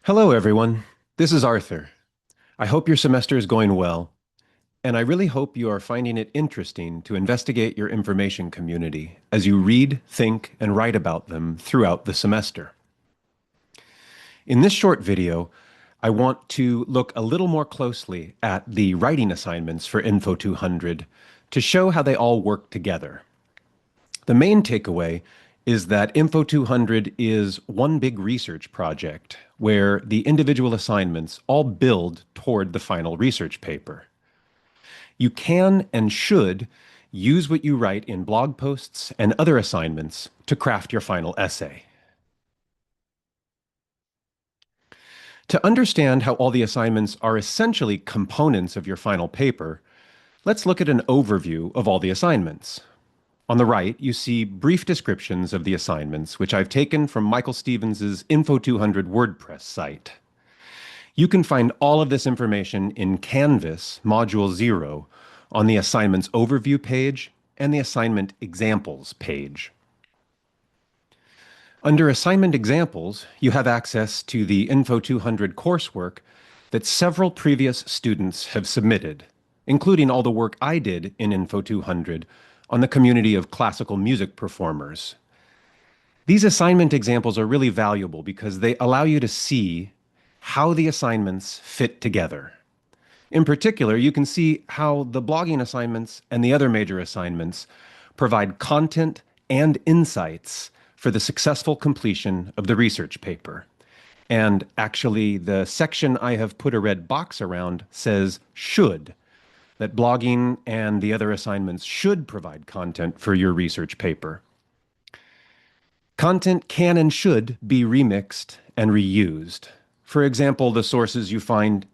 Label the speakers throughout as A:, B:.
A: Hello, everyone. This is Arthur. I hope your semester is going well, and I really hope you are finding it interesting to investigate your information community as you read, think, and write about them throughout the semester. In this short video, I want to look a little more closely at the writing assignments for Info 200 to show how they all work together. The main takeaway is that Info 200 is one big research project where the individual assignments all build toward the final research paper. You can and should use what you write in blog posts and other assignments to craft your final essay. To understand how all the assignments are essentially components of your final paper, let's look at an overview of all the assignments. On the right, you see brief descriptions of the assignments, which I've taken from Michael Stevens' Info 200 WordPress site. You can find all of this information in Canvas Module 0 on the Assignments Overview page and the Assignment Examples page. Under Assignment Examples, you have access to the Info 200 coursework that several previous students have submitted, including all the work I did in Info 200 on the community of classical music performers. These assignment examples are really valuable because they allow you to see how the assignments fit together. In particular, you can see how the blogging assignments and the other major assignments provide content and insights for the successful completion of the research paper. And actually, the section I have put a red box around says should, that blogging and the other assignments should provide content for your research paper. Content can and should be remixed and reused. For example, the sources you find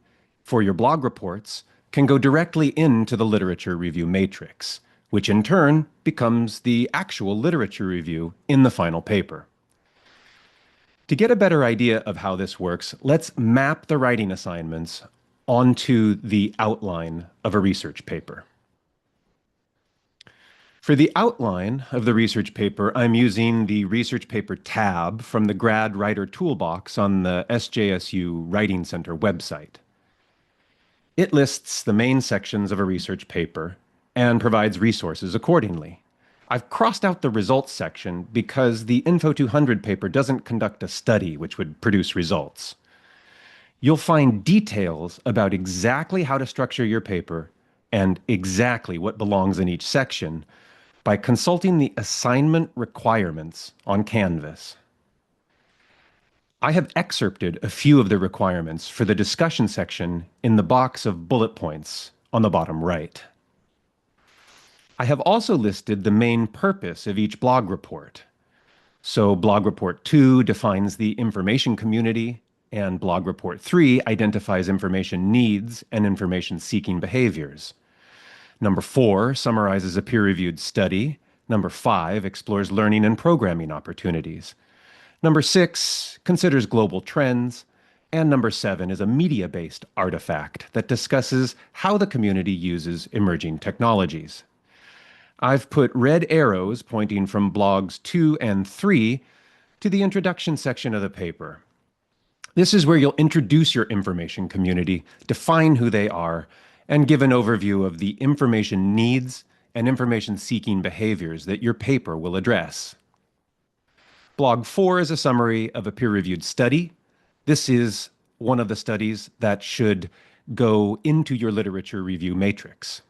A: for your blog reports can go directly into the literature review matrix, which in turn becomes the actual literature review in the final paper. To get a better idea of how this works, let's map the writing assignments onto the outline of a research paper. For the outline of the research paper, I'm using the Research Paper tab from the Grad Writer Toolbox on the SJSU Writing Center website. It lists the main sections of a research paper and provides resources accordingly. I've crossed out the results section because the Info 200 paper doesn't conduct a study which would produce results. You'll find details about exactly how to structure your paper and exactly what belongs in each section by consulting the assignment requirements on Canvas. I have excerpted a few of the requirements for the discussion section in the box of bullet points on the bottom right. I have also listed the main purpose of each blog report. So Blog Report 2 defines the information community, and Blog Report 3 identifies information needs and information-seeking behaviors. Number 4 summarizes a peer-reviewed study. Number 5 explores learning and programming opportunities. Number 6 considers global trends. And number 7 is a media-based artifact that discusses how the community uses emerging technologies. I've put red arrows pointing from blogs 2 and 3 to the introduction section of the paper. This is where you'll introduce your information community, define who they are, and give an overview of the information needs and information-seeking behaviors that your paper will address. Blog 4 is a summary of a peer-reviewed study. This is one of the studies that should go into your literature review matrix.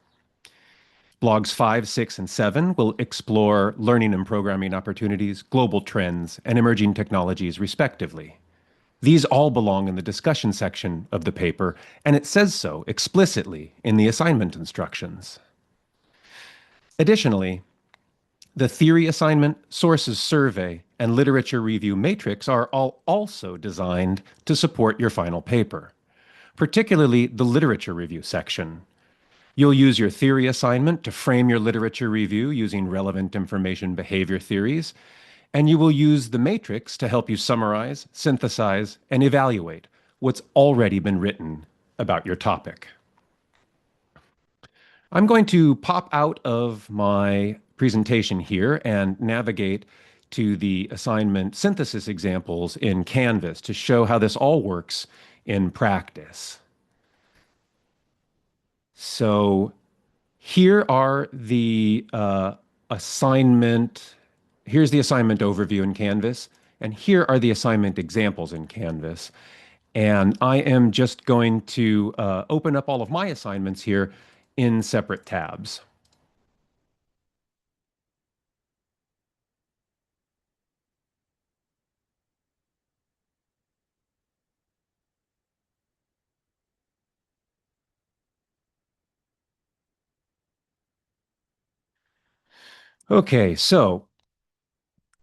A: Blogs 5, 6, and 7 will explore learning and programming opportunities, global trends, and emerging technologies, respectively. These all belong in the discussion section of the paper, and it says so explicitly in the assignment instructions. Additionally, the theory assignment, sources survey, and literature review matrix are all also designed to support your final paper, particularly the literature review section. You'll use your theory assignment to frame your literature review using relevant information behavior theories, and you will use the matrix to help you summarize, synthesize, and evaluate what's already been written about your topic. I'm going to pop out of my presentation here and navigate to the assignment synthesis examples in Canvas to show how this all works in practice. So here are the assignment, here's the assignment overview in Canvas, and here are the assignment examples in Canvas. And I am just going to open up all of my assignments here in separate tabs. Okay, so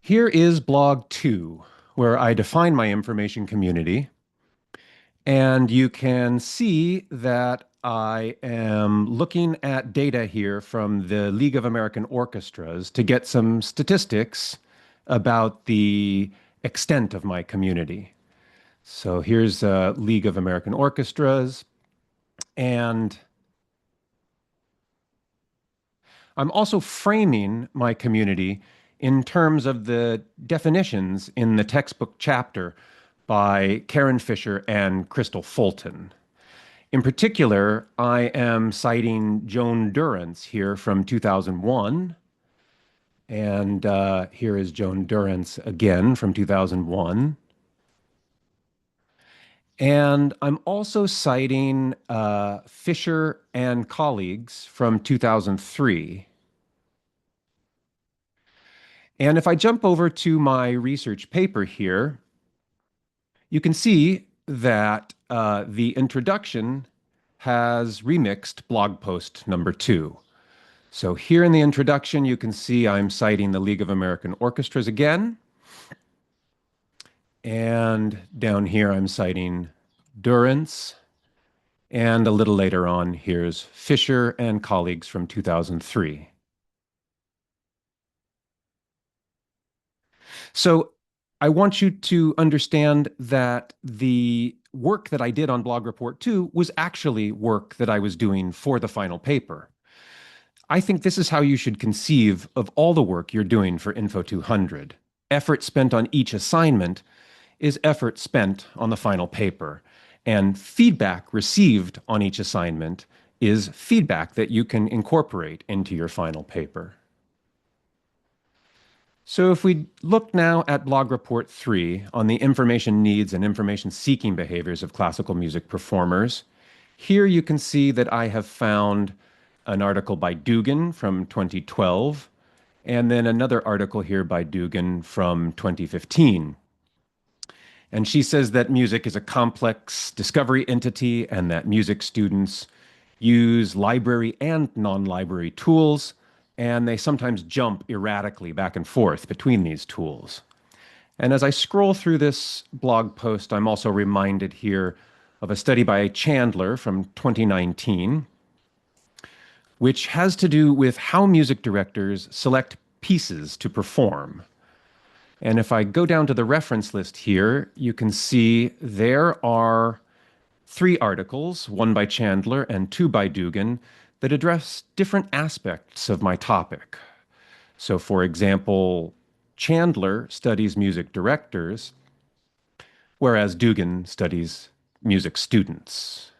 A: here is blog 2, where I define my information community. And you can see that I am looking at data here from the League of American Orchestras to get some statistics about the extent of my community. So here's League of American Orchestras, and I'm also framing my community in terms of the definitions in the textbook chapter by Karen Fisher and Crystal Fulton. In particular, I am citing Joan Durrance here from 2001. And here is Joan Durrance again from 2001. And I'm also citing Fisher and colleagues from 2003. And if I jump over to my research paper here, you can see that the introduction has remixed blog post number 2. So here in the introduction, you can see I'm citing the League of American Orchestras again. And down here, I'm citing Durrance. And a little later on, here's Fisher and colleagues from 2003. So I want you to understand that the work that I did on Blog Report 2 was actually work that I was doing for the final paper. I think this is how you should conceive of all the work you're doing for Info 200. Effort spent on each assignment is effort spent on the final paper, and feedback received on each assignment is feedback that you can incorporate into your final paper. So if we look now at Blog Report 3 on the information needs and information seeking behaviors of classical music performers, here you can see that I have found an article by Dugan from 2012, and then another article here by Dugan from 2015. And she says that music is a complex discovery entity and that music students use library and non-library tools, and they sometimes jump erratically back and forth between these tools. And as I scroll through this blog post, I'm also reminded here of a study by Chandler from 2019, which has to do with how music directors select pieces to perform. And if I go down to the reference list here, you can see there are 3 articles, 1 by Chandler and 2 by Dugan, that address different aspects of my topic. So for example, Chandler studies music directors, whereas Dugan studies music students.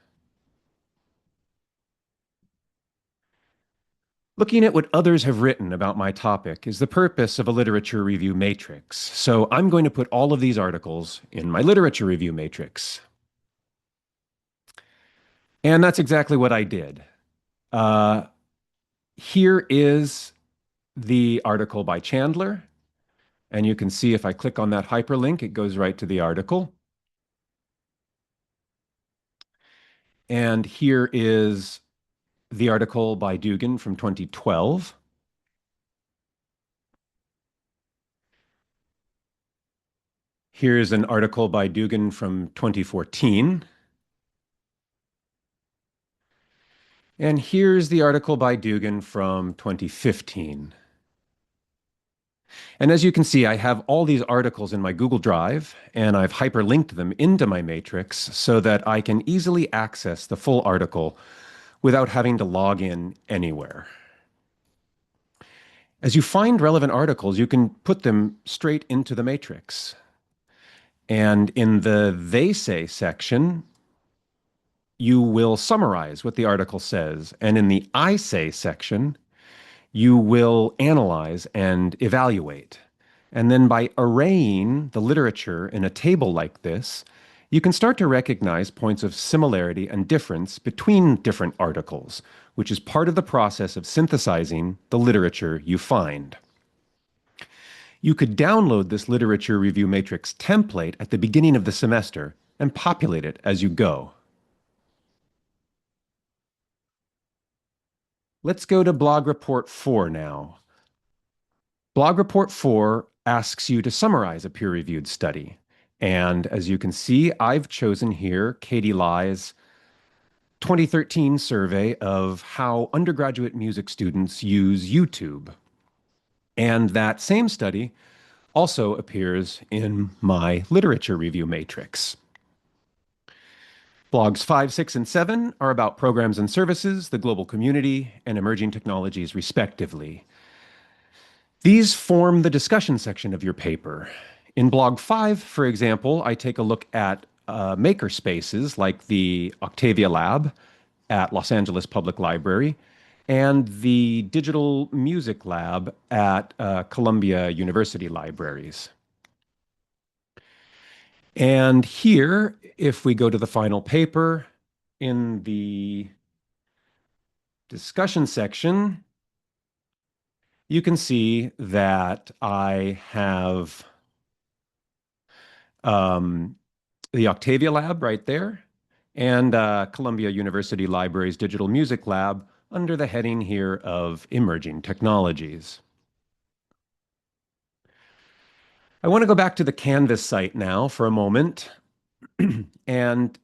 A: Looking at what others have written about my topic is the purpose of a literature review matrix. So I'm going to put all of these articles in my literature review matrix. And that's exactly what I did. Here is the article by Chandler. And you can see if I click on that hyperlink, it goes right to the article. And here is the article by Dugan from 2012. Here's an article by Dugan from 2014. And here's the article by Dugan from 2015. And as you can see, I have all these articles in my Google Drive, and I've hyperlinked them into my matrix so that I can easily access the full article without having to log in anywhere. As you find relevant articles, you can put them straight into the matrix. And in the They Say section, you will summarize what the article says. And in the I Say section, you will analyze and evaluate. And then by arraying the literature in a table like this, you can start to recognize points of similarity and difference between different articles, which is part of the process of synthesizing the literature you find. You could download this literature review matrix template at the beginning of the semester and populate it as you go. Let's go to Blog Report 4 now. Blog Report 4 asks you to summarize a peer-reviewed study. And as you can see, I've chosen here Katie Lai's 2013 survey of how undergraduate music students use YouTube. And that same study also appears in my literature review matrix. Blogs 5, 6, and 7 are about programs and services, the global community, and emerging technologies, respectively. These form the discussion section of your paper. In Blog 5, for example, I take a look at maker spaces like the Octavia Lab at Los Angeles Public Library and the Digital Music Lab at Columbia University Libraries. And here, if we go to the final paper in the discussion section, you can see that I have the Octavia Lab right there and Columbia University Library's Digital Music Lab under the heading here of Emerging Technologies. I want to go back to the Canvas site now for a moment and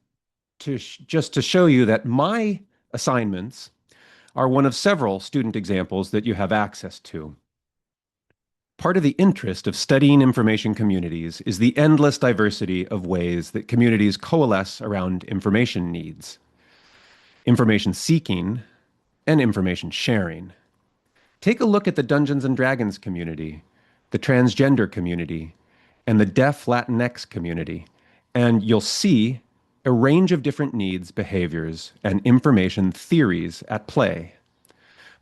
A: just to show you that my assignments are one of several student examples that you have access to. Part of the interest of studying information communities is the endless diversity of ways that communities coalesce around information needs, information seeking, and information sharing. Take a look at the Dungeons and Dragons community, the transgender community, and the deaf Latinx community, and you'll see a range of different needs, behaviors, and information theories at play.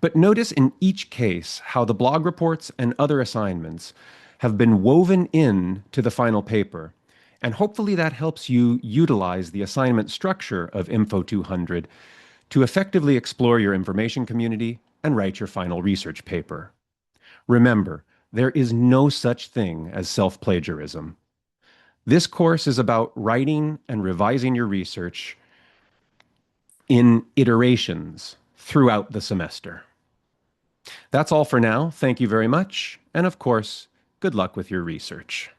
A: But notice in each case how the blog reports and other assignments have been woven in to the final paper, and hopefully that helps you utilize the assignment structure of Info 200 to effectively explore your information community and write your final research paper. Remember, there is no such thing as self-plagiarism. This course is about writing and revising your research in iterations throughout the semester. That's all for now. Thank you very much. And of course, good luck with your research.